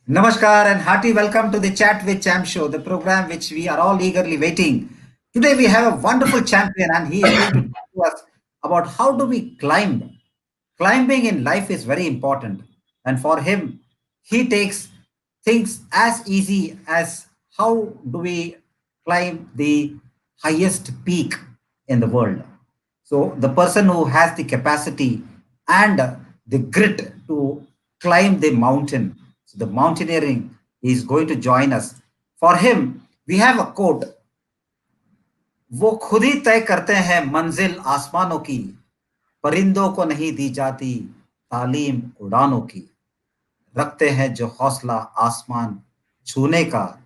Namaskar and hearty welcome to the Chat with Champ show, the program which we are all eagerly waiting. Today we have a wonderful champion and he is going to talk to us about how do we climb. Climbing in life is very important and for him he takes things as easy as how do we climb the highest peak in the world. So the person who has the capacity and the grit to climb the mountain, so the mountaineering is going to join us. For him, we have a quote, वो खुद ही तय करते हैं मंजिल आसमानों की, परिंदों को नहीं दी जाती तालीम उड़ानों की, रखते हैं जो हौसला आसमान छूने का,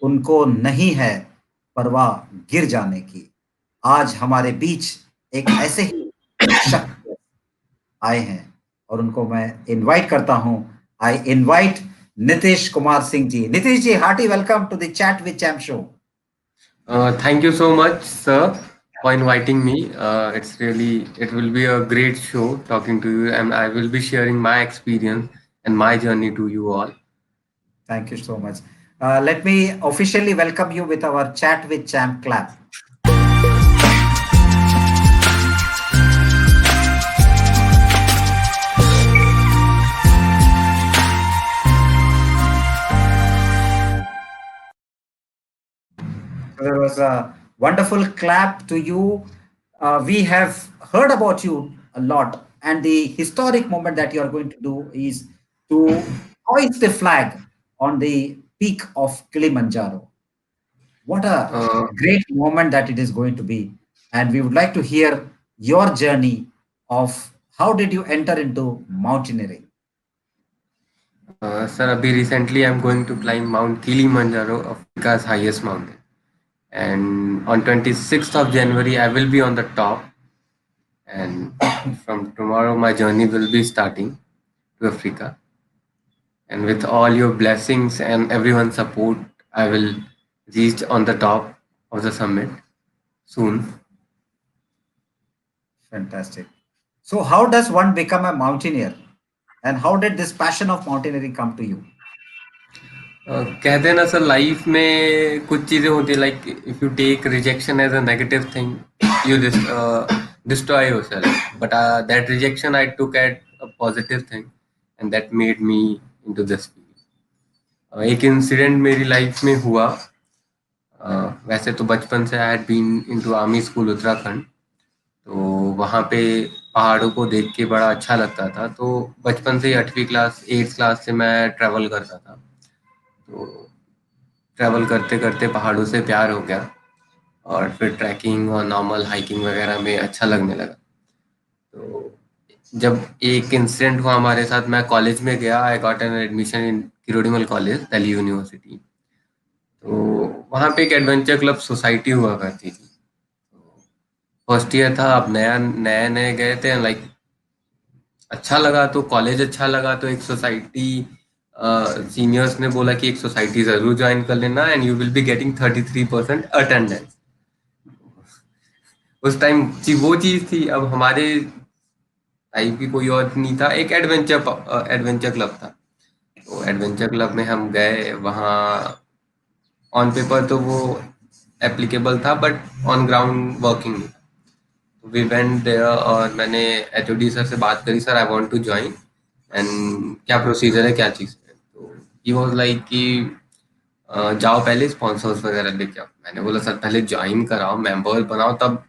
उनको नहीं है परवाह गिर जाने की। आज हमारे बीच एक ऐसे ही शख्स आए हैं और उनको मैं इनवाइट करता हूं। I invite Nitish Kumar Singh ji. Nitish ji, hearty welcome to the chat with champ show. Thank you so much, sir, for inviting me. It will be a great show talking to you, and I will be sharing my experience and my journey to you all. Thank you so much. Let me officially welcome you with our chat with champ clap. There was a wonderful clap to you. We have heard about you a lot, and the historic moment that you are going to do is to hoist the flag on the peak of Kilimanjaro. What a Uh, great moment that it is going to be. And we would like to hear your journey of how did you enter into mountaineering? Sir, abhi recently I'm going to climb Mount Kilimanjaro, Africa's highest mountain. And on 26th of January, I will be on the top. And from tomorrow, my journey will be starting to Africa. And with all your blessings and everyone's support, I will reach on the top of the summit soon. Fantastic. So, how does one become a mountaineer? And how did this passion of mountaineering come to you? कहते हैं ना sir, life में कुछ चीजें होती है, like if you take rejection as a negative thing, you destroy yourself, but that rejection I took at a positive thing and that made me into this field. एक incident मेरी life में हुआ। वैसे तो बचपन से I had been into army school Uttarakhand, तो वहाँ पे पहाड़ों को देख के बड़ा अच्छा लगता था। तो बचपन से ही 8वीं क्लास 8th क्लास से मैं ट्रैवल करता था। तो ट्रैवल करते करते पहाड़ों से प्यार हो गया और फिर ट्रैकिंग और नॉर्मल हाइकिंग वगैरह में अच्छा लगने लगा। तो जब एक इंसिडेंट हुआ हमारे साथ, मैं कॉलेज में गया, I got an admission in Kirorimal college, Delhi university. तो वहाँ पे एक एडवेंचर क्लब सोसाइटी हुआ करती थी। फर्स्ट ईयर था, अब नए नए गए थे, लाइक अच्छा लगा तो कॉलेज अच्छा लगा, तो एक सोसाइटी सीनियर्स ने बोला कि एक सोसाइटी जरूर ज्वाइन कर लेना and you will be getting 33% attendance. उस टाइम वो चीज थी। अब हमारे टाइप की कोई और नहीं था, एक एडवेंचर क्लब था। तो एडवेंचर क्लब में हम गए, वहाँ ऑन पेपर तो वो एप्लीकेबल था बट ऑन ग्राउंड वर्किंग नहीं था। वी वेंट देयर और मैंने एचओडी सर से बात करी, sir I want to join and क्या प्रोसीजर है, क्या चीज़ है। तो ही वाज लाइक कि जाओ पहले स्पॉन्सर्स वगैरह लेके आओ। मैंने बोला सर पहले ज्वाइन कराओ, मेंबर बनाओ, तब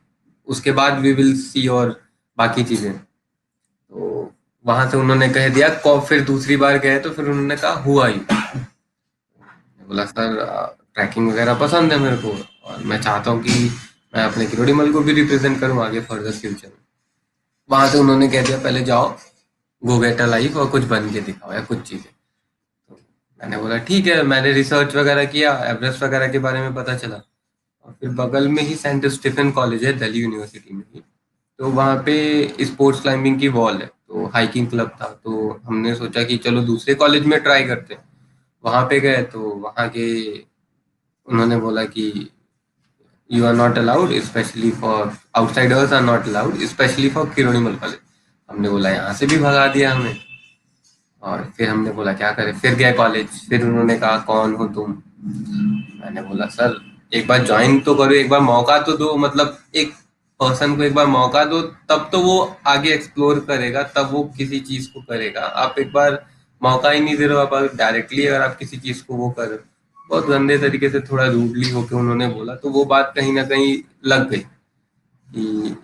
उसके बाद वी विल सी और बाकी चीज़ें। तो वहां से उन्होंने कह दिया फिर दूसरी बार गए तो फिर उन्होंने कहा हुआ ही। मैंने बोला सर ट्रैकिंग वगैरह पसंद है मेरे को और मैं चाहता हूँ कि मैं अपने किरोड़ीमल को भी रिप्रेजेंट करूँ आगे फर्दर फ्यूचर में। वहां से उन्होंने कह दिया पहले जाओ, गो गेट अ लाइफ और कुछ बन के दिखाओ या कुछ चीज़ें। तो मैंने बोला ठीक है। मैंने रिसर्च वगैरह किया, एवरेस्ट वगैरह के बारे में पता चला। और फिर बगल में ही सेंट स्टीफन कॉलेज है दिल्ली यूनिवर्सिटी में ही, तो वहाँ पे स्पोर्ट्स क्लाइंबिंग की वॉल है, तो हाइकिंग क्लब था। तो हमने सोचा कि चलो दूसरे कॉलेज में ट्राई करते हैं। वहाँ पे गए तो वहाँ के उन्होंने बोला कि you are not allowed, specially for outsiders are not allowed, specially for Kirorimal college. हमने बोला यहाँ से भी भगा दिया हमें। और फिर हमने बोला क्या करें, फिर गए कॉलेज, फिर उन्होंने कहा कौन हो तुम? मैंने बोला सर एक बार ज्वाइन तो करो, एक बार मौका तो दो, मतलब एक पर्सन को एक बार मौका दो, तब तो वो आगे एक्सप्लोर करेगा, तब वो किसी चीज को करेगा। आप एक बार मौका ही नहीं दे रहे हो, आप डायरेक्टली अगर आप किसी चीज को वो कर रहे हो। बहुत गंदे तरीके से थोड़ा रूडली होके उन्होंने बोला, तो वो बात कहीं ना कहीं लग गई कि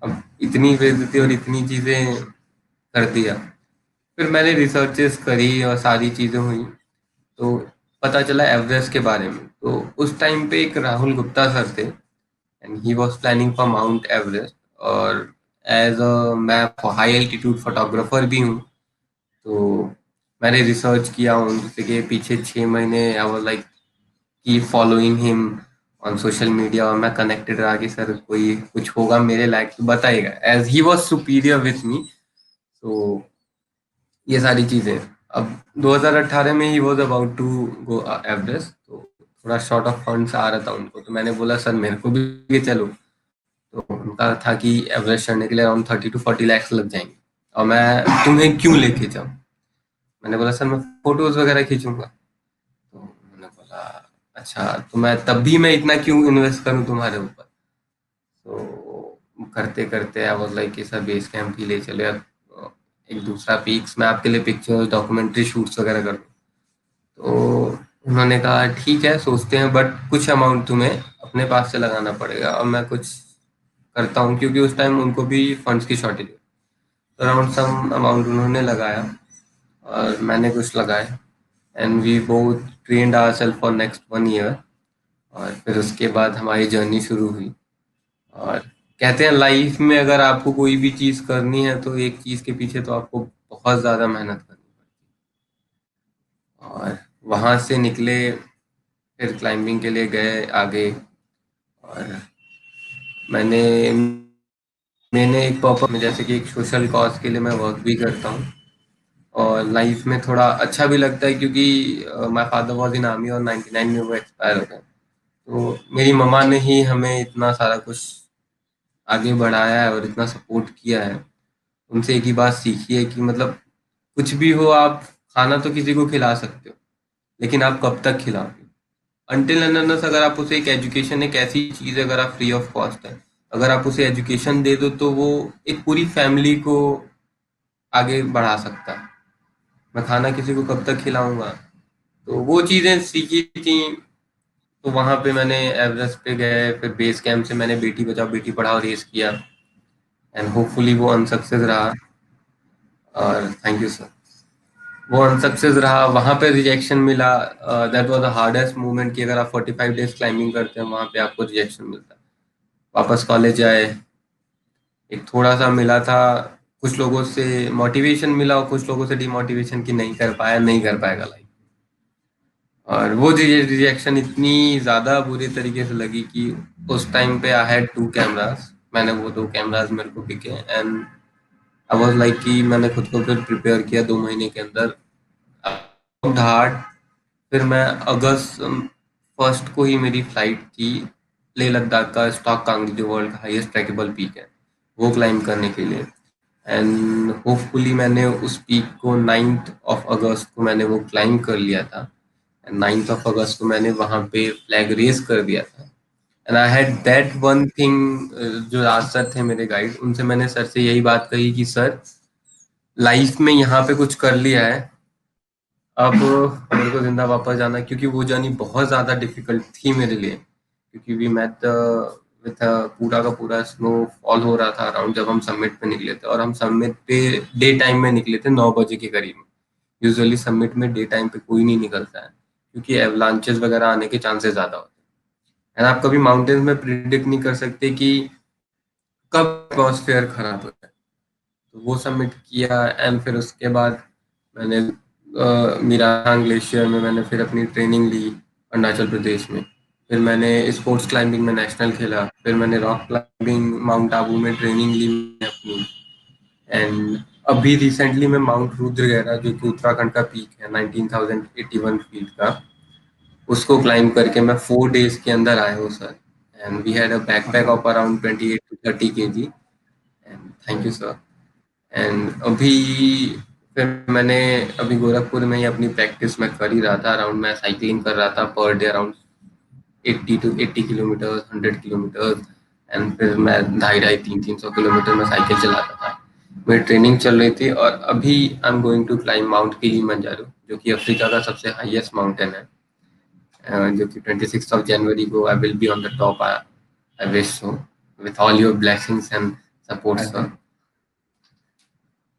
अब इतनी बेइज्जती और इतनी चीजें कर दिया। फिर मैंने रिसर्चेस करी और सारी चीजें हुई, तो पता चला एवरेस्ट के बारे में। तो उस टाइम पे एक राहुल गुप्ता सर थे, and he was planning for mount Everest. और एज अ मैं हाई एल्टीट्यूड फोटोग्राफर भी हूँ, तो मैंने रिसर्च किया उनके पीछे 6 महीने। आई वाज लाइक की following him on social media, और मैं कनेक्टेड रहा कि सर कोई कुछ होगा मेरे लायक तो बताइएगा, as he was superior with me. तो ये सारी चीजें। अब 2018 में he was about to go Everest, तो थोड़ा शॉर्ट ऑफ फंड्स आ रहा था उनको, तो मैंने बोला सर मेरे को भी ये चलो। तो उनका था कि एवरेस्ट चढ़ने के लिए अराउंड 30 to 40 lakhs लग जाएंगे, और मैं तुम्हें क्यों लेके जाऊं? मैंने बोला सर मैं फोटोज वगैरह खींचूंगा। तो उन्होंने बोला अच्छा, तो मैं तब भी मैं इतना क्यों इन्वेस्ट करूं तुम्हारे ऊपर? तो करते करते आई वाज लाइक कि सर बेस कैंप ही ले चले, अब एक दूसरा पीक्स मैं आपके लिए पिक्चर्स डॉक्यूमेंट्री शूट्स वगैरह कर दूं। तो उन्होंने कहा ठीक है सोचते हैं, बट कुछ अमाउंट तुम्हें अपने पास से लगाना पड़ेगा, और मैं कुछ करता हूँ, क्योंकि उस टाइम उनको भी फंड्स की शॉर्टेज है। तो अराउंड सम अमाउंट उन्होंने लगाया और मैंने कुछ लगाया, and we both trained ourselves for next 1 year. और फिर उसके बाद हमारी जर्नी शुरू हुई। और कहते हैं लाइफ में अगर आपको कोई भी चीज़ करनी है तो एक चीज़ के पीछे तो आपको बहुत ज़्यादा मेहनत करनी पड़ती है। और वहाँ से निकले, फिर क्लाइंबिंग के लिए गए आगे। और मैंने मैंने एक पर्पस में, जैसे कि एक सोशल कॉज के लिए मैं वर्क भी करता हूँ, और लाइफ में थोड़ा अच्छा भी लगता है, क्योंकि my father was in army और 99 में वो एक्सपायर हो गए। तो मेरी मम्मा ने ही हमें इतना सारा कुछ आगे बढ़ाया है और इतना सपोर्ट किया है। उनसे एक ही बात सीखी है कि मतलब कुछ भी हो, आप खाना तो किसी को खिला सकते हो, लेकिन आप कब तक खिलाओगे? अनटिल एंड अनलेस अगर आप उसे एक एजुकेशन, एक ऐसी चीज़ है अगर आप फ्री ऑफ कॉस्ट है, अगर आप उसे एजुकेशन दे दो तो वो एक पूरी फैमिली को आगे बढ़ा सकता है। मैं खाना किसी को कब तक खिलाऊंगा? तो वो चीज़ें सीखी थी। तो वहाँ पे मैंने एवरेस्ट पे गए, फिर बेस कैंप से मैंने बेटी बचाओ बेटी पढ़ाओ रेस किया, एंड होपफुली वो अनसक्सेस रहा। और थैंक यू सर। वो अनसक्सेस रहा, वहाँ पे रिजेक्शन मिला। That was the hardest moment कि अगर आप 45 डेज क्लाइंबिंग करते हैं वहाँ पे आपको रिजेक्शन मिलता है। वापस कॉलेज आए, एक थोड़ा सा मिला था, कुछ लोगों से मोटिवेशन मिला और कुछ लोगों से डिमोटिवेशन कि नहीं कर पाया, नहीं कर पाएगा लाइफ। और वो रिजेक्शन इतनी ज़्यादा बुरी तरीके से लगी कि उस टाइम पे आई हैड 2 कैमरास। मैंने वो 2 कैमरास मेरे को बिके, एंड आई वाज लाइक कि मैंने खुद को फिर प्रिपेयर किया 2 महीने के अंदर हार्ड। फिर मैं अगस्त फर्स्ट को ही मेरी फ्लाइट थी लेह लद्दाख का स्टॉक कांगड़ी, जो वर्ल्ड का हाईएस्ट ट्रैकेबल पीक है, वो क्लाइम करने के लिए। एंड होपफुली मैंने उस पीक को 9 अगस्त को मैंने वो क्लाइम कर लिया था। एंड 9 अगस्त को मैंने वहाँ पे फ्लैग रेस कर दिया था। And I had that one thing. जो राज सर थे मेरे गाइड, उनसे मैंने सर से यही बात कही कि सर लाइफ में यहाँ पे कुछ कर लिया है, अब मेरे को जिंदा वापस जाना है, क्योंकि वो जर्नी बहुत ज़्यादा डिफिकल्ट थी मेरे लिए। क्योंकि वी मेट विथ पूरा का पूरा स्नो फॉल हो रहा था अराउंड जब हम समिट पे निकले थे, और हम समिट पे डे टाइम में निकले थे 9 बजे के करीब। यूजुअली समिट में डे टाइम पे कोई नहीं निकलता है, क्योंकि एवलांचेस वगैरह आने के चांसेस ज़्यादा होते हैं। एंड आप कभी माउंटेन्स में प्रिडिक्ट नहीं कर सकते कि कब एटमॉस्फेयर खराब हो जाए। तो वो सबमिट किया, एंड फिर उसके बाद मैंने मीराहांग ग्लेशियर में मैंने फिर अपनी ट्रेनिंग ली अरुणाचल प्रदेश में। फिर मैंने स्पोर्ट्स क्लाइंबिंग में नेशनल खेला, फिर मैंने रॉक क्लाइंबिंग माउंट आबू में ट्रेनिंग ली मैंने अपनी। एंड अभी रिसेंटली मैं माउंट रुद्रगयारा, जो कि उत्तराखंड का पीक है 19,081 फीट का, उसको क्लाइम करके मैं 4 डेज के अंदर आया हूँ sir. And we had a backpack Okay. Of around 28 to 30 kg। And thank you sir. एंड अभी फिर मैंने अभी गोरखपुर में ही अपनी प्रैक्टिस मैं कर ही रहा था, अराउंड मैं साइकिलिंग कर रहा था per day around 80 to 80 kilometre, 100 kilometre. And फिर मैं 250-300 किलोमीटर में साइकिल चलाता था। मेरी ट्रेनिंग चल रही थी और अभी I am going to climb Mount Kilimanjaro, जो कि अफ्रीका का सबसे हाईएस्ट माउंटेन है, जो कि 26 जनवरी को I will be on the top. I wish so, with all your blessings and support sir.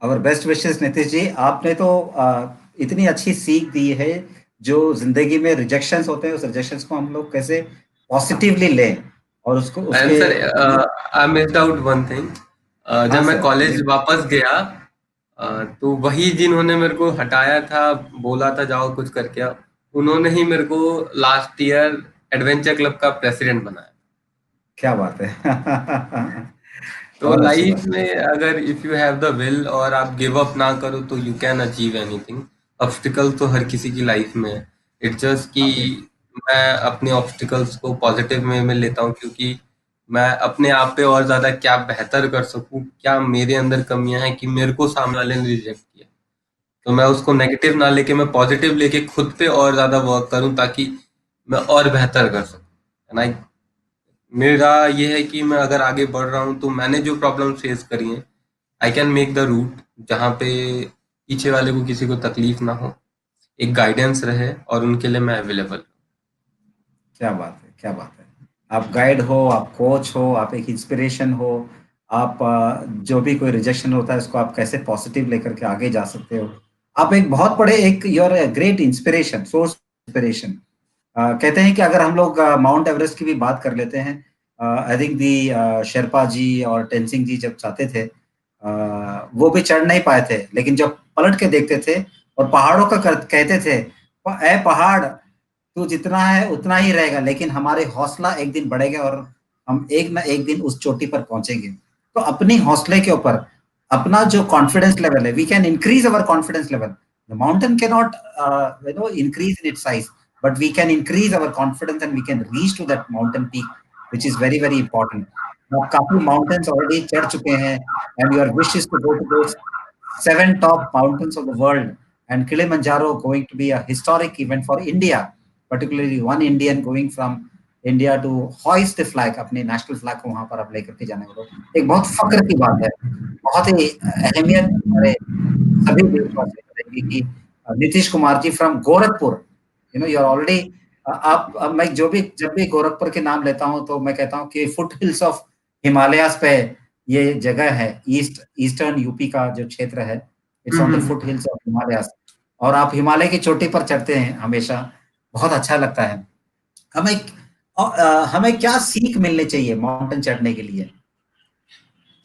और बेस्ट विशेस नीतीश जी। आपने तो इतनी अच्छी सीख दी है, जो जिंदगी में रिजेक्शंस होते हैं उस रिजेक्शंस को हम लोग कैसे पॉजिटिवली लें और उसको एंड उसके। Sir I missed out one thing. हाँ जब मैं सर, कॉलेज वापस गया, तो वही जिन्होंने मेरे को हटाया था, बोला था जाओ कुछ करके आओ, उन्होंने ही मेरे को लास्ट ईयर एडवेंचर क्लब का प्रेसिडेंट बनाया। क्या बात है। तो बहुत अच्छी लाइफ बात। में अगर if you have the will और आप गिव अप ना करो तो you can achieve anything. Obstacle तो हर किसी की लाइफ में है। इट्स जस्ट कि आपने मैं अपने ऑब्स्टिकल्स को पॉजिटिव वे में लेता हूँ, क्योंकि मैं अपने आप पे और ज्यादा क्या बेहतर कर सकूं, क्या मेरे अंदर कमियां हैं कि मेरे को सामने वाले ने रिजेक्ट किया। तो मैं उसको नेगेटिव ना लेके मैं पॉजिटिव लेके खुद पे और ज्यादा वर्क करूं, ताकि मैं और बेहतर कर सकूं। एंड मेरा ये है कि मैं अगर आगे बढ़ रहा हूँ तो मैंने जो प्रॉब्लम फेस करी है, I can make the route जहाँ पे पीछे वाले को किसी को तकलीफ ना हो, एक गाइडेंस रहे और उनके लिए मैं अवेलेबल। क्या बात है, क्या बात है। आप गाइड हो, आप कोच हो, आप एक इंस्पिरेशन हो। आप जो भी कोई रिजेक्शन होता है उसको आप कैसे पॉजिटिव लेकर के आगे जा सकते हो। आप एक बहुत बड़े एक your great inspiration, source inspiration. कहते हैं कि अगर हम लोग माउंट एवरेस्ट की भी बात कर लेते हैं, I think the Sherpa ji और टेंसिंग जी जब चाहते थे, वो भी चढ़ नहीं पाए थे, लेकिन जब पलट के देखते थे और पहाड़ों का कहते थे, ए पहाड़ तू जितना है उतना ही रहेगा, लेकिन हमारे हौसला एक दिन बढ़ेगा और हम एक ना एक दिन उस चोटी पर पहुंचेंगे। तो अपनी हौसले के ऊपर अपना जो कॉन्फिडेंस लेवल है, we can increase our confidence level. The mountain can not increase in its size, but we can increase our confidence and we can reach to that mountain peak, which is very very important. आप काफी mountains already चढ़ चुके हैं and your wish is to go to those 7 top mountains of the world, and Kilimanjaro going to be a historic event for India, particularly one Indian going from India to hoist the flag, अपने national flag को वहां पर आप लेकर के जाने को एक बहुत फख्र की बात है। बहुत ही अहमियत हमारे सभी देशवासी करेंगे कि Nitish Kumar ji from Gorakhpur, you know you are already. आप अब मैं जो भी जब भी गोरखपुर के नाम लेता हूं तो मैं कहता हूं कि फुट हिल्स ऑफ हिमालयास पे ये जगह है। ईस्टर्न यूपी का जो क्षेत्र है, it's on the hmm. Foot hills of Himalayas. और आप हिमालय की चोटी पर चढ़ते हैं हमेशा, बहुत अच्छा लगता है। हमें हमें क्या सीख मिलनी चाहिए माउंटेन चढ़ने के लिए?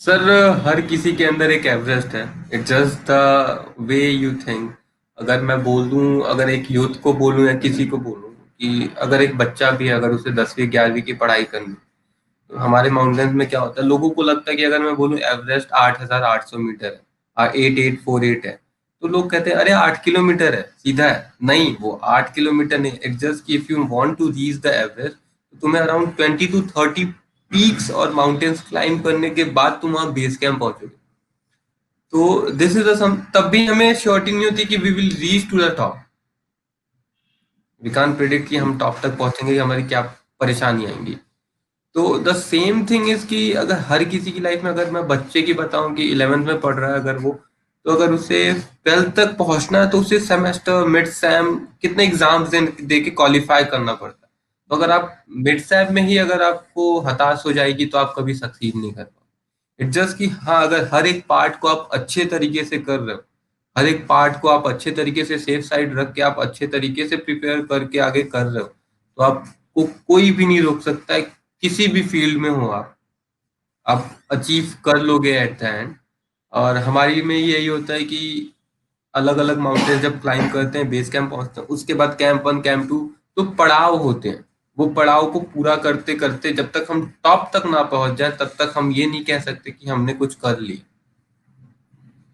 सर हर किसी के अंदर एक एवरेस्ट है। It's just the way you think. अगर मैं बोल दूं, अगर एक यूथ को बोलूं या किसी को बोलूं कि अगर एक बच्चा भी है, अगर उसे 10वीं 11वीं की पढ़ाई करनी, तो हमारे माउंटेन्स में क्या होता है, लोगों को लगता है कि अगर मैं बोलूं एवरेस्ट 8800 मीटर है, 8848 है, तो लोग कहते हैं अरे 8 किलोमीटर है, सीधा है। नहीं, वो 8 किलोमीटर नहीं। इट्स जस्ट कि if you want to reach the Everest, तो तुम्हें अराउंड 20 to 30 पीक्स और माउंटेन्स क्लाइंब करने के बाद तुम वहां बेस कैंप पहुंचोगे। तो दिस इज सम, तब भी हमें श्योरिटी नहीं होती कि we will reach to the top. We can't predict कि हम टॉप तक पहुंचेंगे, हमारी क्या परेशानी आएंगी। तो द सेम थिंग इज कि अगर हर किसी की लाइफ में, अगर मैं बच्चे की बताऊं कि 11th में पढ़ रहा है अगर वो, तो अगर उसे 12th तक पहुंचना है तो उसे सेमेस्टर, मिड सैम, कितने एग्जाम्स दे के क्वालिफाई करना पड़ता है। तो अगर आप मिड सैम में ही अगर आपको हताश हो जाएगी तो आप कभी सक्सीड नहीं कर पाओगे। इट्स जस्ट कि हाँ, अगर हर एक पार्ट को आप अच्छे तरीके से कर रहे हो, हर एक पार्ट को आप अच्छे तरीके से सेफ साइड रख के आप अच्छे तरीके से प्रिपेयर करके आगे कर रहे हो, तो आपको कोई भी नहीं रोक सकता है। किसी भी फील्ड में हो आप अचीव कर लोगे एट द एंड। और हमारी में यही होता है कि अलग अलग माउंटेन जब क्लाइंब करते हैं, बेस कैंप पहुंचते हैं, उसके बाद कैंप 1 कैंप 2, तो पड़ाव होते हैं। वो पड़ाव को पूरा करते करते जब तक हम टॉप तक ना पहुंच जाए, तब तक हम ये नहीं कह सकते कि हमने कुछ कर लिया।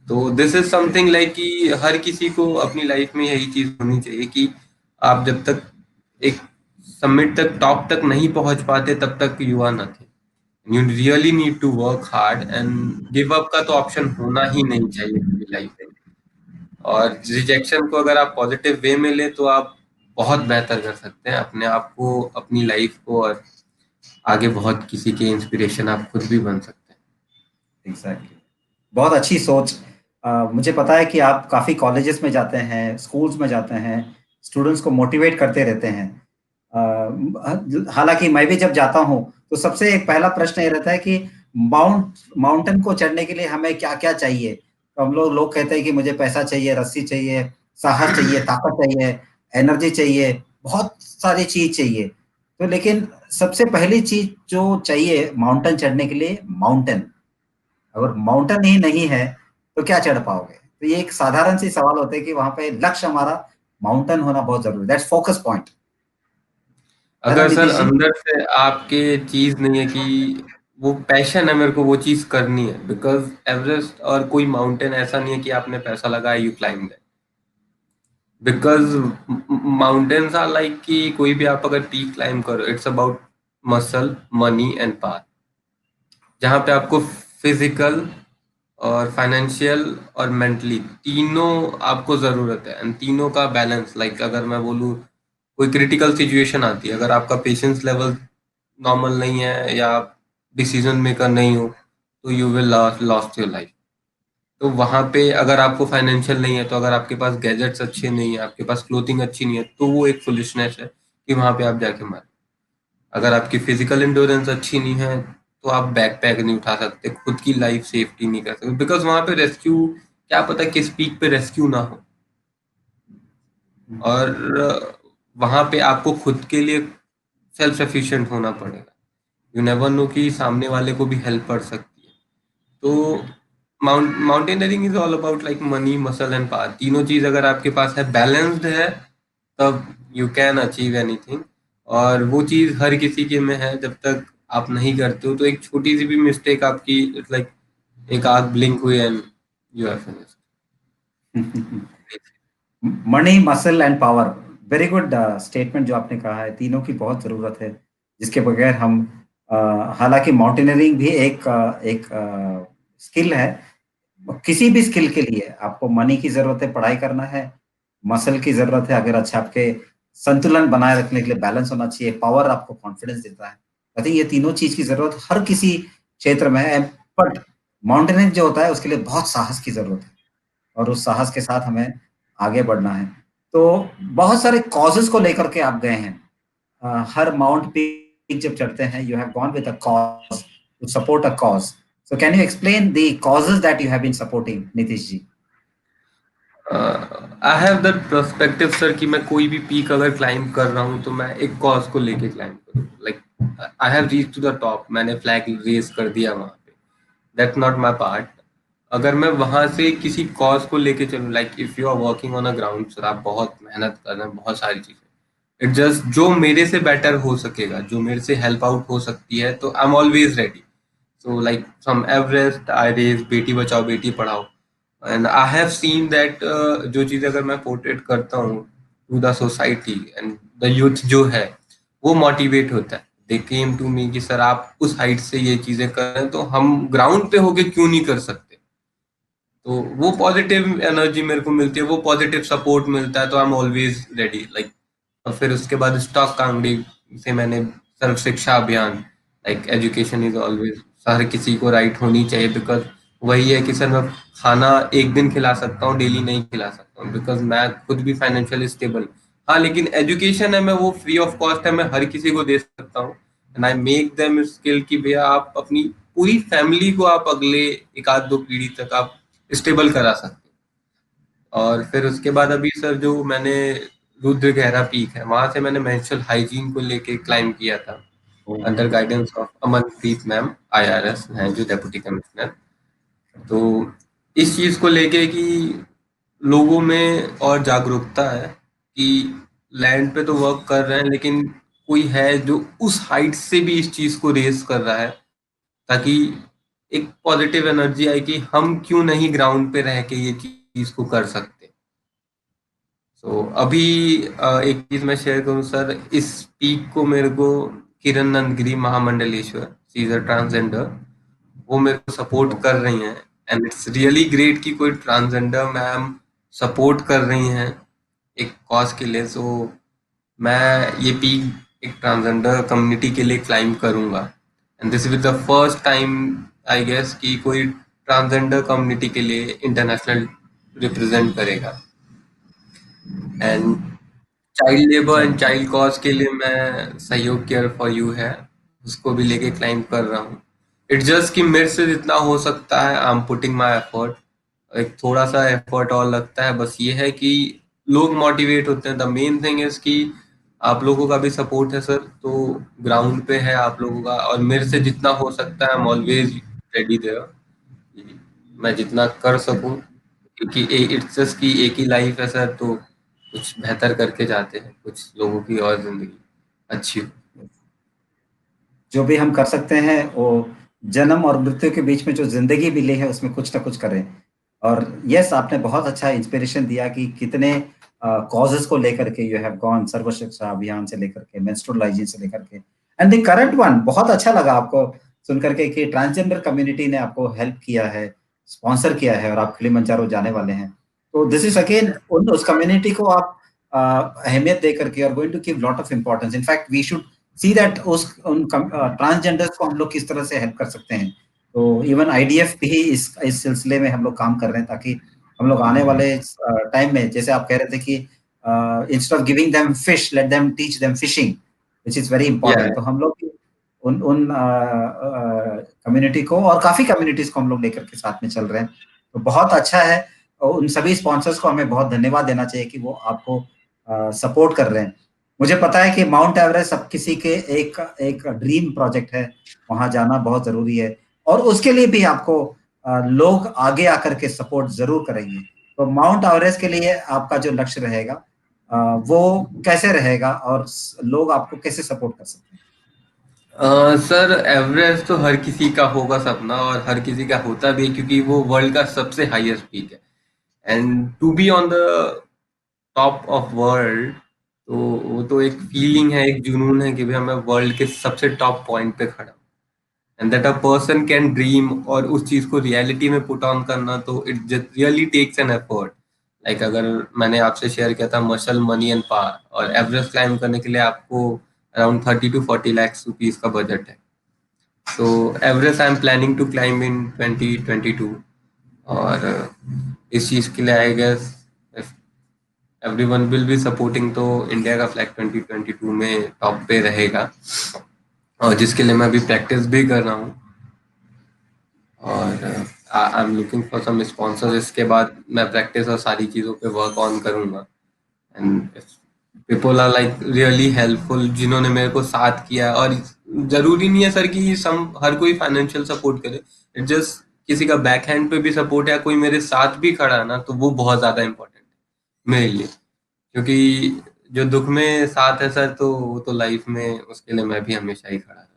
तो दिस इज समथिंग लाइक कि हर किसी को अपनी लाइफ में यही चीज होनी चाहिए कि आप जब तक एक समिट तक, टॉप तक नहीं पहुंच पाते, तब तक you are nothing. You really need to work hard, and give up का तो ऑप्शन होना ही नहीं चाहिए कभी लाइफ में। और रिजेक्शन को अगर आप पॉजिटिव वे में ले तो आप बहुत बेहतर कर सकते हैं अपने आप को, अपनी लाइफ को, और आगे बहुत किसी के इंस्पिरेशन आप खुद भी बन सकते हैं। एग्जैक्टली, बहुत अच्छी सोच। मुझे पता है कि आप काफी कॉलेजेस में जाते हैं, स्कूल्स में जाते हैं, स्टूडेंट्स को मोटिवेट करते रहते हैं। हालांकि मैं भी जब जाता हूँ तो सबसे एक पहला प्रश्न ये रहता है कि माउंटेन को चढ़ने के लिए हमें क्या क्या चाहिए। तो हम लोग कहते हैं कि मुझे पैसा चाहिए, रस्सी चाहिए, साहस चाहिए, ताकत चाहिए, एनर्जी चाहिए, बहुत सारी चीज चाहिए। तो लेकिन सबसे पहली चीज जो चाहिए माउंटेन चढ़ने के लिए, माउंटेन। अगर माउंटेन ही नहीं है तो क्या चढ़ पाओगे? तो ये एक साधारण सी सवाल होता है कि वहां पे लक्ष्य हमारा माउंटेन होना बहुत जरूरी है। दैट्स फोकस पॉइंट, है ना अगर सर नीतीश जी? अंदर से आपके चीज नहीं है कि वो पैशन है मेरे को वो चीज करनी है, बिकॉज एवरेस्ट और कोई माउंटेन ऐसा नहीं है कि आपने पैसा लगाया you climb that. Because mountains are like कि कोई भी आप अगर पीक क्लाइम करो, it's about muscle, money and power, जहाँ पे आपको फिजिकल और फाइनेंशियल और मेंटली तीनों आपको जरूरत है, एंड तीनों का बैलेंस। लाइक अगर मैं बोलूँ कोई क्रिटिकल सिचुएशन आती है, अगर आपका पेशेंस लेवल नॉर्मल नहीं है या आप डिसीजन मेकर नहीं हो, तो you will lost your life. तो वहां पे अगर आपको फाइनेंशियल नहीं है, तो अगर आपके पास गैजेट्स अच्छे नहीं है, आपके पास क्लोथिंग अच्छी नहीं है, तो वो एक फुलिशनेस है कि वहां पे आप जाके मारे। अगर आपकी फिजिकल इंड्योरेंस अच्छी नहीं है, तो आप बैक पैक नहीं उठा सकते, खुद की लाइफ सेफ्टी नहीं कर सकते, बिकॉज वहां पे रेस्क्यू, क्या पता किस पीक पे रेस्क्यू ना हो। और वहां पे आपको खुद के लिए सेल्फ सफिशिएंट होना पड़ेगा। यू नेवर नो कि सामने वाले को भी हेल्प पड़ सकती है। तो mountaineering is all about like money, muscle and power. तीनों चीज अगर आपके पास है, बैलेंस्ड है, तब यू कैन अचीव एनीथिंग। और वो चीज हर किसी के में है, जब तक आप नहीं करते हो तो एक छोटी सी भी मिस्टेक आपकी, इट्स लाइक एक आग ब्लिंक हुई and you are finished. Money, muscle and power, very good statement जो आपने कहा है। तीनों की बहुत जरूरत है, जिसके बगैर हम हालांकि माउंटेनियरिंग भी एक स्किल है। किसी भी स्किल के लिए आपको मनी की जरूरत है, पढ़ाई करना है, मसल की जरूरत है, अगर अच्छा आपके संतुलन बनाए रखने के लिए बैलेंस होना चाहिए, पावर आपको कॉन्फिडेंस देता है। आई थिंक ये तीनों चीज की जरूरत हर किसी क्षेत्र में है। बट माउंटेनियरिंग जो होता है उसके लिए बहुत साहस की जरूरत है, और उस साहस के साथ हमें आगे बढ़ना है। तो बहुत सारे कॉजेस को लेकर के आप गए हैं। हर माउंट पीक जब चढ़ते हैं, you have gone with a cause, to support a cause. So can you explain the causes that you have been supporting, Nitish ji? I have that perspective sir कि मैं कोई भी पीक अगर क्लाइंब कर रहा हूँ तो मैं एक कॉज को लेके क्लाइंब करूँ। Like I have reach to the top, मैंने फ्लैग रेज कर दिया वहां पे, दैट्स नॉट माई पार्ट। अगर मैं वहां से किसी कॉज को लेके चलूँ, like if you are working on a ground sir, आप बहुत मेहनत कर रहे हैं, बहुत सारी चीजें, इट जस्ट जो मेरे से बेटर हो सकेगा, जो मेरे से हेल्प आउट हो सकती है, तो I am always ready. So like from Everest I raise बेटी बचाओ बेटी पढ़ाओ, and I have seen that जो चीज अगर मैं पोर्ट्रेट करता हूँ to the society and the youth जो है, वो मोटिवेट होता है। दे केम टू मी कि सर आप उस हाइट से ये चीजें कर रहे हैं, तो हम ग्राउंड पे होके क्यों नहीं कर सकते। तो वो पॉजिटिव एनर्जी मेरे को मिलती है, वो पॉजिटिव सपोर्ट मिलता है, तो I am always ready. Like और फिर उसके बाद स्टॉक कांगड़ी से मैंने सर्व शिक्षा अभियान, लाइक एजुकेशन इज ऑलवेज, हर किसी को राइट होनी चाहिए, बिकॉज वही है कि सर मैं खाना एक दिन खिला सकता हूँ, डेली नहीं खिला सकता हूँ, बिकॉज मैं खुद भी फाइनेंशियली स्टेबल। हाँ, लेकिन एजुकेशन है, मैं वो फ्री ऑफ कॉस्ट है, मैं हर किसी को दे सकता हूँ। And I make them skill कि भैया आप अपनी पूरी फैमिली को आप अगले एक आध दो पीढ़ी तक आप स्टेबल करा सकते हैं। और फिर उसके बाद अभी सर जो मैंने रुद्र गहरा पीक है, वहां से मैंने मेंस्ट्रुअल हाइजीन को लेके क्लाइम किया था, under guidance of Amanpreet ma'am, IRS हैं जो डेप्यूटी कमिश्नर। तो इस चीज को लेके कि लोगों में और जागरूकता है कि लैंड पे तो वर्क कर रहे हैं, लेकिन कोई है जो उस हाइट से भी इस चीज को रेस कर रहा है, ताकि एक पॉजिटिव एनर्जी आए कि हम क्यों नहीं ग्राउंड पे रह के ये चीज को कर सकते। सो अभी एक चीज मैं शेयर करूं सर, इस पीक को मेरे को किरण नंदगिरी महामंडलेश्वर, शी इज अ ट्रांसजेंडर, वो मेरे को सपोर्ट कर रही हैं। एंड इट्स रियली ग्रेट कि कोई ट्रांसजेंडर मैम सपोर्ट कर रही हैं एक कॉज के लिए। सो मैं ये पीक एक ट्रांसजेंडर कम्युनिटी के लिए क्लाइम करूंगा, and this is the first time I guess कि कोई ट्रांसजेंडर कम्युनिटी के लिए इंटरनेशनल रिप्रेजेंट करेगा। And child labour and child cause के लिए मैं सहयोग केयर फॉर यू है उसको भी लेके क्लाइम कर रहा हूँ। इट्स जस्ट कि मेरे से जितना हो सकता है I am putting my effort. एक थोड़ा सा एफर्ट और लगता है, बस ये है कि लोग मोटिवेट होते हैं। द मेन थिंग इज कि आप लोगों का भी सपोर्ट है सर, तो ग्राउंड पे है आप लोगों का, और मेरे से जितना हो सकता है I am always ready there, मैं जितना कर सकूं, क्योंकि इट्स जस्ट कि एक ही लाइफ है सर, तो कुछ बेहतर करके जाते हैं, कुछ लोगों की और जिंदगी अच्छी हो। जो भी हम कर सकते हैं वो जन्म और मृत्यु के बीच में जो जिंदगी मिली है उसमें कुछ ना कुछ करें। और यस, आपने बहुत अच्छा इंस्पिरेशन दिया कि कितने कॉजेस को लेकर के यू हैव गॉन, सर्व शिक्षा अभियान से लेकर के मेंस्ट्रुअल हाइजीन से लेकर के एंड द करंट वन। बहुत अच्छा लगा आपको सुन करके कि ट्रांसजेंडर कम्युनिटी ने आपको हेल्प किया है, स्पॉन्सर किया है और आप किलिमंजारो जाने वाले हैं। तो दिस इज अगेन उस कम्युनिटी को आप अहमियत दे करके और going to give lot of importance. In fact we should see that उस उन ट्रांसजेंडर्स को हम लोग किस तरह से हेल्प कर सकते हैं। तो इवन आईडीएफ भी इस सिलसिले में हम लोग काम कर रहे हैं, ताकि हम लोग आने वाले टाइम में, जैसे आप कह रहे थे कि instead of giving them fish let them teach them fishing, which is very या इंपॉर्टेंट। तो हम लोग उन उन कम्युनिटी को और काफी कम्युनिटीज को हम लोग लेकर के साथ में चल रहे हैं। तो बहुत अच्छा है, और उन सभी स्पॉन्सर्स को हमें बहुत धन्यवाद देना चाहिए कि वो आपको सपोर्ट कर रहे हैं। मुझे पता है कि माउंट एवरेस्ट सब किसी के एक एक ड्रीम प्रोजेक्ट है, वहां जाना बहुत जरूरी है, और उसके लिए भी आपको लोग आगे आकर के सपोर्ट जरूर करेंगे। तो माउंट एवरेस्ट के लिए आपका जो लक्ष्य रहेगा वो कैसे रहेगा, और लोग आपको कैसे सपोर्ट कर सकते हैं? सर, एवरेस्ट तो हर किसी का होगा सपना, और हर किसी का होता भी है, क्योंकि वो वर्ल्ड का सबसे हाईएस्ट पीक है। And to be on the top of world, तो वो तो एक फीलिंग है, एक जुनून है कि भाई मैं वर्ल्ड के सबसे टॉप पॉइंट पे खड़ा हूँ। And that a person can dream, और उस चीज को रियलिटी में पुट ऑन करना, तो it really takes an effort. Like अगर मैंने आपसे शेयर किया था मसल मनी एंड पावर, और एवरेस्ट क्लाइम करने के लिए आपको अराउंड 30 to 40 lakhs रुपीज का बजट है। तो Everest I am planning to climb in 2022, और इस चीज के लिए I guess everyone will be supporting, तो इंडिया का फ्लैग 2022 में टॉप पे रहेगा, और जिसके लिए मैं अभी प्रैक्टिस भी कर रहा हूँ। और I am looking for some sponsors. इसके बाद मैं प्रैक्टिस और सारी चीज़ों पे वर्क ऑन करूँगा। And people are like really helpful, जिन्होंने मेरे को साथ किया। और जरूरी नहीं है सर कि सम हर कोई फाइनेंशियल सपोर्ट करे, इट जस्ट किसी का बैक हैंड पे भी सपोर्ट है, कोई मेरे साथ भी खड़ा है ना, तो वो बहुत ज़्यादा इम्पोर्टेंट है मेरे लिए। क्योंकि जो दुख में साथ है सर, तो वो तो लाइफ में उसके लिए मैं भी हमेशा ही खड़ा है।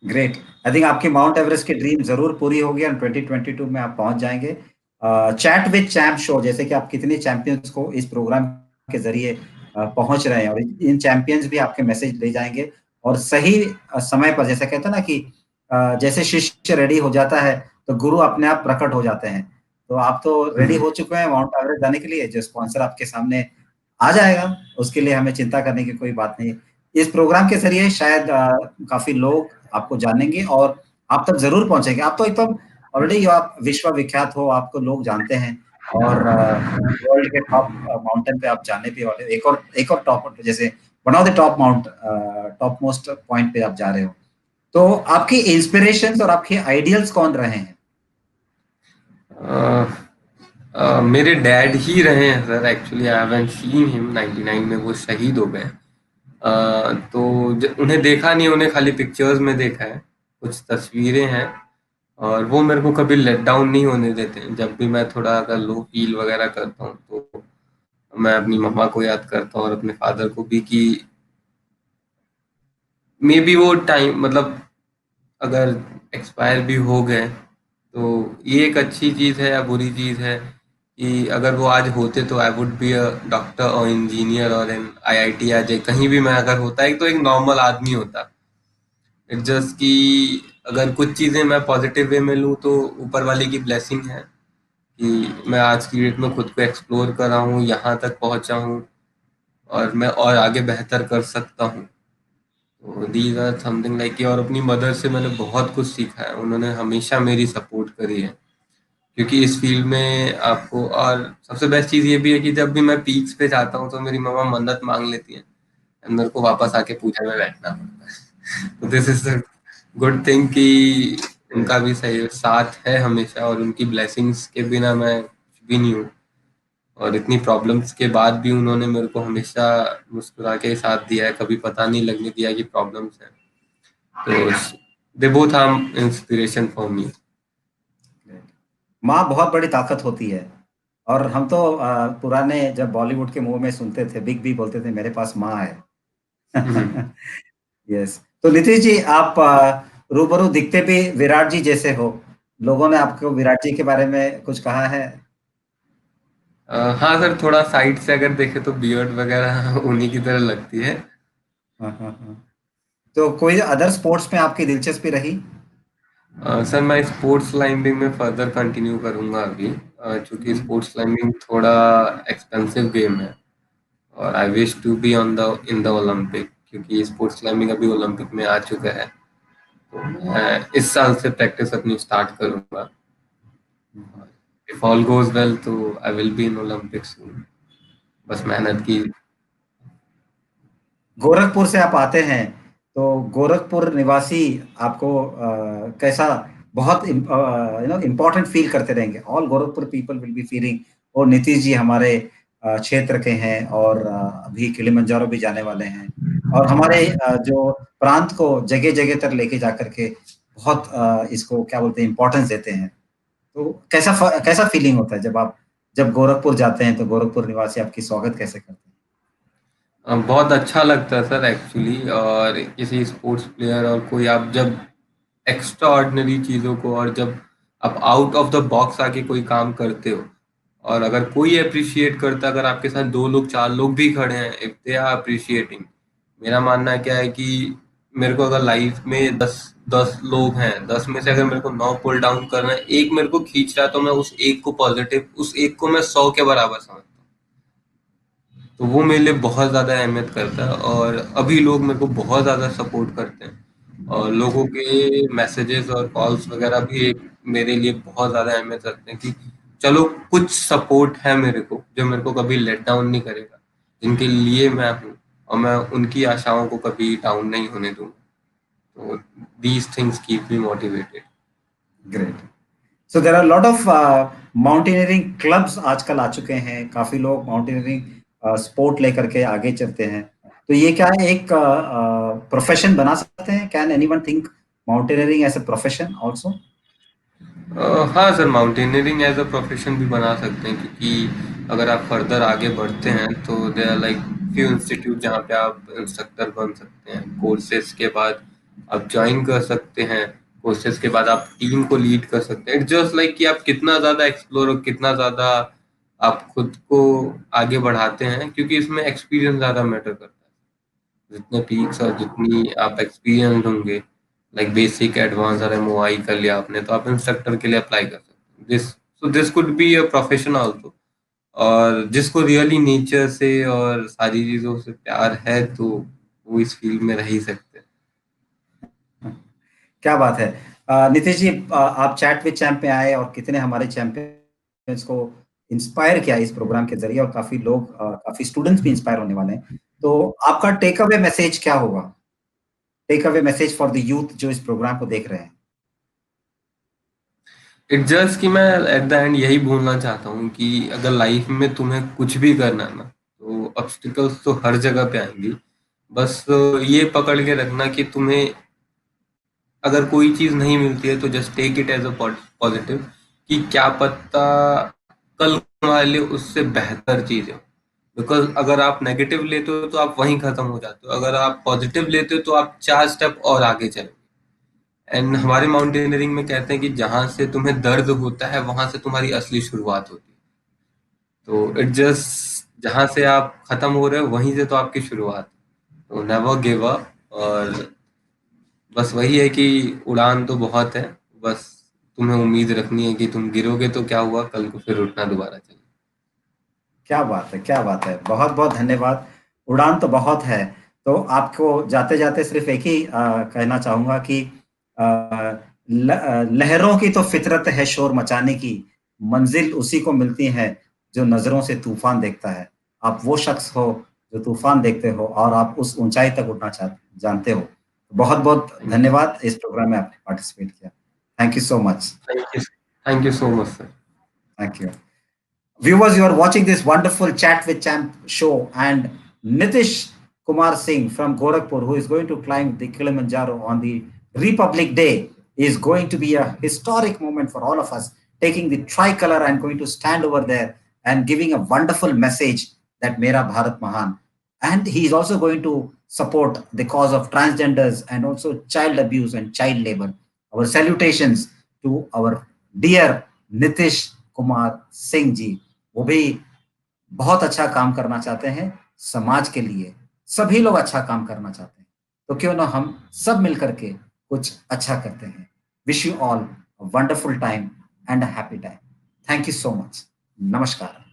ग्रेट। आई थिंक आपकी माउंट एवरेस्ट की ड्रीम जरूर पूरी होगी और 2022 में आप पहुंच जाएंगे। चैट विद चैम्प शो, जैसे कि आप कितने चैंपियंस को इस प्रोग्राम के जरिए पहुंच रहे हैं, और इन चैंपियंस भी आपके मैसेज ले जाएंगे, और सही समय पर, जैसे कहते हैं ना कि जैसे शिष्य रेडी हो जाता है तो गुरु अपने आप प्रकट हो जाते हैं। तो आप तो रेडी हो चुके हैं माउंट एवरेस्ट जाने के लिए, जो स्पॉन्सर आपके सामने आ जाएगा उसके लिए हमें चिंता करने की कोई बात नहीं। इस प्रोग्राम के जरिए शायद काफी लोग आपको जानेंगे और आप तक जरूर पहुंचेंगे। आप तो एकदम ऑलरेडी आप विश्व विख्यात हो, आपको लोग जानते हैं, और वर्ल्ड के टॉप माउंटेन पे आप जाने भी वाले हो। एक और टॉप, जैसे one of the top top most point पे आप जा रहे हो। तो आपकी इंस्पिरेशंस और आपके आइडियल्स कौन रहे हैं? मेरे डैड ही रहे हैं sir. Actually I haven't seen him. 99 में वो शहीद हो गए। तो उन्हें देखा नहीं, उन्हें खाली पिक्चर्स में देखा है, कुछ तस्वीरें हैं। और वो मेरे को कभी लेट डाउन नहीं होने देते हैं। जब भी मैं थोड़ा अगर लो फील वगैरह करता हूँ, तो मैं अपनी मम्मा को याद करता हूँ और अपने फादर को भी, कि मे बी वो टाइम मतलब अगर एक्सपायर भी हो गए, तो ये एक अच्छी चीज़ है या बुरी चीज़ है कि अगर वो आज होते तो I would be a doctor और इंजीनियर और एन आईआईटी, आज कहीं भी मैं अगर होता है तो एक नॉर्मल आदमी होता। इट्स जस्ट कि अगर कुछ चीज़ें मैं पॉजिटिव वे में लूँ, तो ऊपर वाले की ब्लेसिंग है कि मैं आज की डेट में खुद को एक्सप्लोर कर रहा हूँ, यहाँ तक पहुँचा हूँ और मैं और आगे बेहतर कर सकता हूँ। तो दीज आर समथिंग लाइक कि और अपनी मदर से मैंने बहुत कुछ सीखा है, उन्होंने हमेशा मेरी सपोर्ट करी है। क्योंकि इस फील्ड में आपको और सबसे बेस्ट चीज़ ये भी है कि जब भी मैं पीक्स पे जाता हूँ तो मेरी मम्मा मन्नत मांग लेती हैं, मेरे को वापस आके पूजा में बैठना पड़ता है। तो this is the good thing कि ग्रेट। उनका भी सही साथ है हमेशा, और उनकी ब्लेसिंग्स के बिना मैं कुछ भी नहीं हूँ। और इतनी प्रॉब्लम्स के बाद भी उन्होंने मेरे को हमेशा मुस्कुरा के साथ दिया है, कभी पता नहीं लगने दिया कि प्रॉब्लम्स हैं। तो they both are inspiration for me. माँ बहुत बड़ी ताकत होती है। और हम तो पुराने जब बॉलीवुड के मुंह में सुनते थे, बिग बी बोलते थे मेरे पास माँ है। यस। तो नीतीश जी, आप रूबरू दिखते भी विराट जी जैसे हो। लोगों ने आपको विराट जी के बारे में कुछ कहा है? हाँ सर, थोड़ा साइड से अगर देखे तो बियर्ड वगैरह उन्हीं की तरह लगती है। हाँ, हाँ, हाँ। तो कोई अदर स्पोर्ट्स में आपकी दिलचस्पी रही? सर मैं स्पोर्ट्स क्लाइंबिंग में फर्दर कंटिन्यू करूंगा अभी, क्योंकि हम्म। स्पोर्ट्स क्लाइंबिंग थोड़ा एक्सपेंसिव गेम है और I wish to be on the in the Olympic, क्योंकि स्पोर्ट्स क्लाइंबिंग अभी ओलंपिक में आ चुका है। तो मैं इस साल से प्रैक्टिस अपनी स्टार्ट करूंगा। इफ ऑल गोज वेल तो I will be in Olympics. बस मेहनत की। गोरखपुर से आप आते हैं, तो गोरखपुर निवासी आपको कैसा, बहुत इम्पोर्टेंट फील करते रहेंगे। All Gorakhpur people will be feeling, और नीतीश जी हमारे क्षेत्र के हैं, और अभी किलिमंजारो भी जाने वाले हैं, और हमारे जो प्रांत को जगह जगह तक लेके जाकर के बहुत इसको क्या बोलते हैं, इम्पोर्टेंस देते हैं। तो कैसा फीलिंग होता है जब गोरखपुर जाते हैं, तो गोरखपुर निवासी आपकी स्वागत कैसे करते हैं? बहुत अच्छा लगता है सर एक्चुअली। और किसी स्पोर्ट्स प्लेयर और कोई आप जब एक्स्ट्रा ऑर्डिनरी चीज़ों को, और जब आप आउट ऑफ द बॉक्स आके कोई काम करते हो और अगर कोई अप्रिशिएट करता है, अगर आपके साथ 2 लोग 4 लोग भी खड़े हैं, इफ दे आर अप्रिशिएटिंग, मेरा मानना क्या है कि मेरे को अगर लाइफ में 10 लोग हैं, 10 में से अगर मेरे को 9 पुल डाउन करना है, एक मेरे को खींच रहा है, तो मैं उस एक को पॉजिटिव, उस एक को मैं 100 के बराबर समझता हूँ। तो वो मेरे लिए बहुत ज़्यादा अहमियत करता है। और अभी लोग मेरे को बहुत ज़्यादा सपोर्ट करते हैं, और लोगों के मैसेजेस और कॉल्स वगैरह भी मेरे लिए बहुत ज़्यादा अहमियत रखते हैं कि चलो कुछ सपोर्ट है मेरे को, जो मेरे को कभी लेट डाउन नहीं करेगा, जिनके लिए मैं हूँ, और मैं उनकी आशाओं को कभी डाउन नहीं होने दूंगा। तो these things keep me motivated. Great. So there are lot of mountaineering clubs आजकल आ चुके हैं, काफी लोग माउंटेनियरिंग स्पोर्ट लेकर के आगे चलते हैं। तो ये क्या है, एक प्रोफेशन बना सकते हैं? Can anyone think mountaineering as a profession also? हाँ sir, mountaineering as a profession भी बना सकते हैं, क्योंकि अगर आप फर्दर आगे बढ़ते हैं तो they are like few institute जहाँ पे आप इंस्ट्रक्टर बन सकते हैं। कोर्सेज के बाद आप ज्वाइन कर सकते हैं, कोर्सेज के बाद आप टीम को लीड कर सकते हैं। इट्स जस्ट लाइक कि आप कितना ज़्यादा एक्सप्लोर और कितना ज़्यादा आप खुद को आगे बढ़ाते हैं, क्योंकि इसमें एक्सपीरियंस ज़्यादा मैटर करता है। जितने पीक्स और जितनी आप एक्सपीरियंस्ड होंगे, लाइक बेसिक एडवांस और एमओआई कर लिया आपने, तो आप इंस्ट्रक्टर के लिए अप्लाई कर सकते हैं। This could be a profession also. और जिसको रियली नेचर से और सारी चीजों से प्यार है, तो वो इस फील्ड में रह ही सकते हैं। क्या बात है। नीतीश जी, आप चैट विद चैंप में आए और कितने हमारे चैंपियंस को इंस्पायर किया इस प्रोग्राम के जरिए, और काफी लोग, काफी स्टूडेंट्स भी इंस्पायर होने वाले हैं। तो आपका टेक अवे मैसेज क्या होगा? Take away message for the youth जो इस प्रोग्राम को देख रहे हैं। इट जस्ट कि मैं एट द एंड यही बोलना चाहता हूँ कि अगर लाइफ में तुम्हें कुछ भी करना है ना, तो ऑब्स्टिकल्स तो हर जगह पे आएंगी। बस ये पकड़ के रखना कि तुम्हें अगर कोई चीज नहीं मिलती है, तो just take it as a positive, कि क्या पता कल तुम्हारे लिए उससे बेहतर चीज है। बिकॉज अगर आप नेगेटिव लेते हो तो आप वहीं खत्म हो जाते हो, अगर आप पॉजिटिव लेते हो तो आप 4 स्टेप और आगे चले। एंड हमारे माउंटेनियरिंग में कहते हैं कि जहां से तुम्हें दर्द होता है, वहां से तुम्हारी असली शुरुआत होती है। तो इट जस्ट जहां से आप खत्म हो रहे हो, वहीं से तो आपकी शुरुआत है। तो नेवर गिव अप। और बस वही है कि उड़ान तो बहुत है, बस तुम्हें उम्मीद रखनी है कि तुम गिरोगे तो क्या हुआ, कल को फिर उठना दोबारा चाहिए। क्या बात है, क्या बात है, बहुत बहुत धन्यवाद। उड़ान तो बहुत है। तो आपको जाते जाते सिर्फ एक ही कहना चाहूंगा कि लहरों की तो फितरत है शोर मचाने की, मंजिल उसी को मिलती है जो नजरों से तूफान देखता है। आप वो शख्स हो जो तूफान देखते हो और आप उस ऊंचाई तक उठना चाहते जानते हो। बहुत बहुत धन्यवाद, इस प्रोग्राम में आपने पार्टिसिपेट किया। Thank you so much. Thank you so much sir. Thank you. Viewers, you are watching this wonderful Chat with Champ show, and Nitish Kumar Singh from Gorakhpur, who is going to climb the Kilimanjaro on the Republic Day, is going to be a historic moment for all of us, taking the tricolor and going to stand over there and giving a wonderful message that Mera Bharat Mahan. And he is also going to support the cause of transgenders and also child abuse and child labor. Our salutations to our dear Nitish Kumar Singh ji. वो भी बहुत अच्छा काम करना चाहते हैं समाज के लिए। सभी लोग अच्छा काम करना चाहते हैं, तो क्यों ना हम सब मिलकर के कुछ अच्छा करते हैं। Wish you all a wonderful time and a happy time. Thank you so much. नमस्कार।